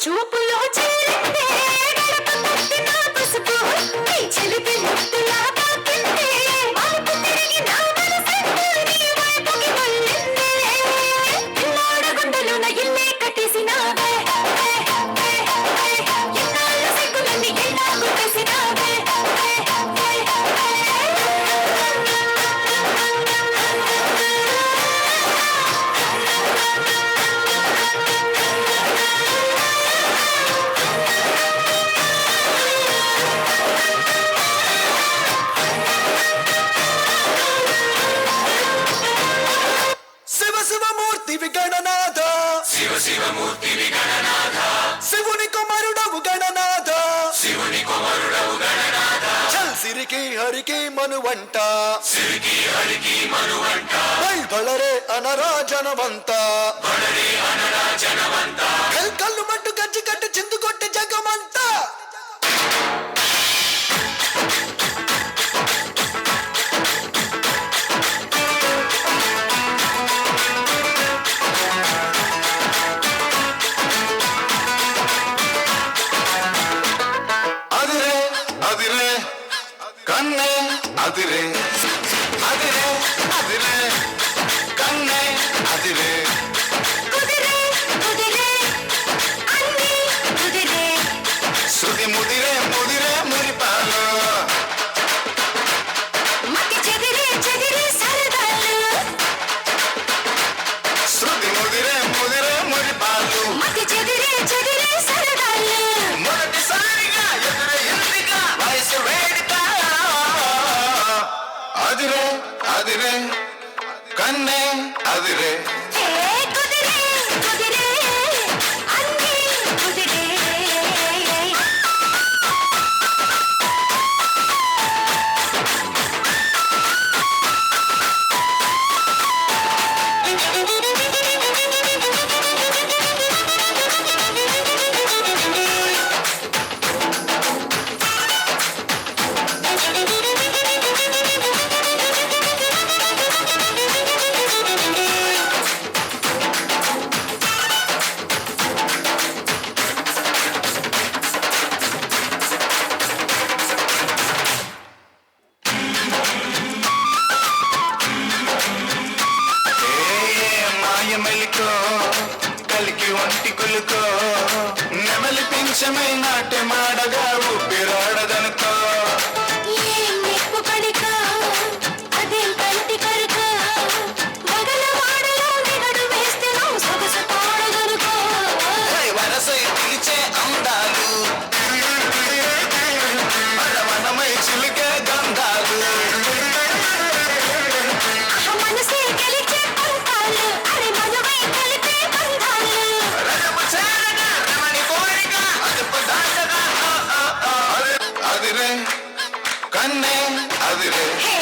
చూపులో చేరిందే గడప తట్టిన పసుపు నీ చెలిపి ముద్దులా తాకిందే మలుపు తిరిగి నా మనసంతా నీ వైపుకి మళ్ళిందే పిల్లాడ గుండెలోన ఇల్లే కట్టేసినావే ఎన్నాళ్ళ సిగ్గులన్నీ ఎలా గుట్టేసినావే గణనాథ శివ శివమూర్తి గణనాథ శివుని కుమారుడవు గణనాథ శివుని కుమారుడవు గణనాథ చల్ సిరికి హరికి మనువంట సిరికి హరికి మనువంట బళరే అనరా జనవంత బళరే అనరా జనవంత కల్లు మట్టు గజ్జి కట్టు చిందు కొట్టి జగమంతా కన్నే అదిరే అదిరే అదిరే కన్నే అదిరే కుదిరే కుదిరే అన్నీ కుదిరే శృతి ముదిరే ముదిరే మురిపాలు మతి చెదిరే చెదిరే సరదాలు శృతి ముదిరే ముదిరే మురిపాలు మతి చెదిరే చెదిరే సరదాలు మొదటిసారిగా ఎదురే ఇంటిగా వయసు వేడిక అదిరే అదిరే కన్నే అదిరే కుదిరే కుదిరే అన్నీ కుదిరే మెలికో కలికి ఒంటి కులుకో నెమలి పింఛమై నాట్య మాడగా ఊపిరాడదనుకో ఏం నిప్పు పడికా అదేం కంటి కరుకా బగల వాడలో నిగడు వేస్తే నువ్వు సొగసు పాడగనుకో వరసై పిలిచే అందాలు మనమై చిలికే గంధాలు మనసే గెలిచే పంతాలు అరే మనువై కలిపే బంధాలు రజము చేరగా రమణి కోరిక అదుపు దాటగా అదిరే కన్నే అదిరే హే